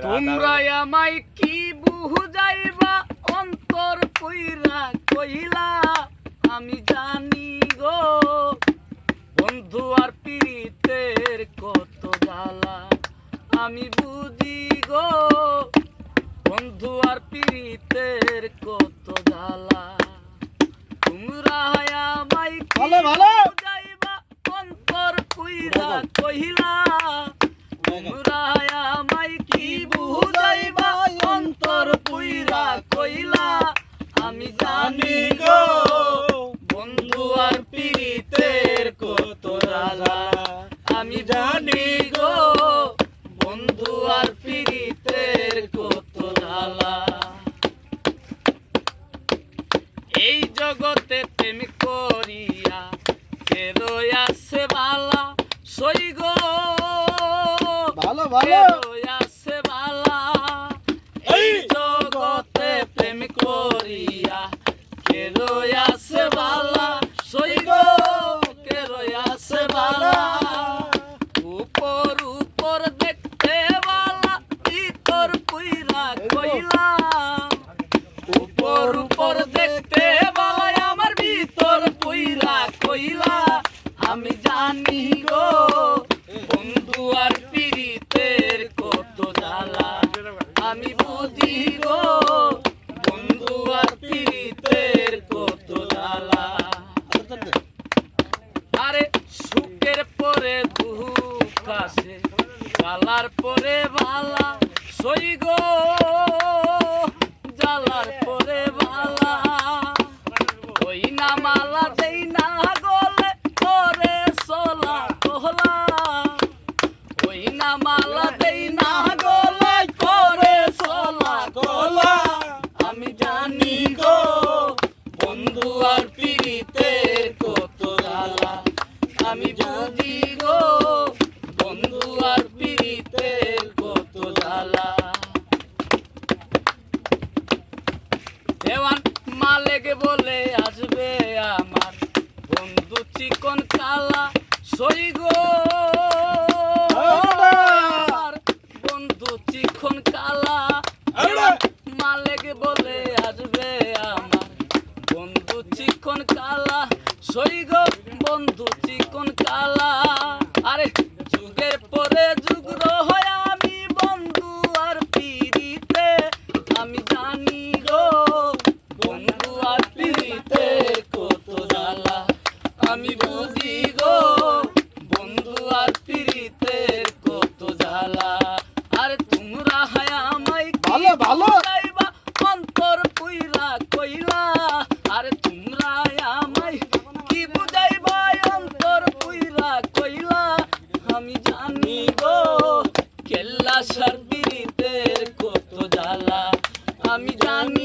তোমরা আমায় কি বুঝাইবা অন্তর কইরা কইলা আমি জানি গো বন্ধু আর পীড়িতের কত জ্বালা আমি বুঝি গো বন্ধু আর পীড়িতের কত জ্বালা তোমরা আমায় কি বুঝাইবা অন্তর কইরা কইলা তোমরা আমায় কি বুঝাইবা অন্তর কইরা কইলা আমি জানি গো বন্ধু আর পীড়িতের কত জ্বালা আমি জানি গো বন্ধু আর পীড়িতের কত জ্বালা এই জগতে প্রেম করিয়া কেরো আছে বালা সই গো ভালো ভালো আছে বালা এই জগতে প্রেম করিয়া কেরো আছে বালা সই গো কেরো আছে বালা উপর উপর দেখতে বালা ভিতর পুইরা কইলা উপর উপর দেখতে বালা আমার ভিতর পুইরা কইলা আমি জানি গো বন্ধু আর পীড়িতের কত জ্বালা আমি বুঝি গো বন্ধু আর পীড়িতের কত জ্বালা আরে সুখের পরে দুঃখ আসে জ্বালার পরে ভালা সই গো জ্বালার পরে ভালা ওই না মালা দেই না গলে করে সোলা তোলা ওই না মালা দেই না গলে করে সোলা তোলা আমি জানি গো বন্ধু আর পীড়িতের কত জ্বালা আমি বুঝি গো বন্ধু আর পীড়িতের কত জ্বালা দেওয়ান মালিক বলে আসবে আমার বন্ধু চিকন কালা সই গো বন্ধু চিকন কালা মালিক বলে আসবে আমার বন্ধু চিকন কালা সই গো বন্ধু চিকন কালা আরে যুগের পরে যুগ হয় আমি বন্ধু আর পীড়িতে আমি জানি গো বন্ধু আর পীড়িতে কত জ্বালা আমি বুঝি গো বন্ধু আর পীড়িতের কত জ্বালা আরে তোমরা আমায় ভালো ভালো বুঝাইবা অন্তর পুইরা কইলা আরে তোমরা আমায় কি বুঝাইবা অন্তর পুইরা কইলা আমি জানি গো কেল্লা সার পীড়িতের কত জ্বালা আমি জানি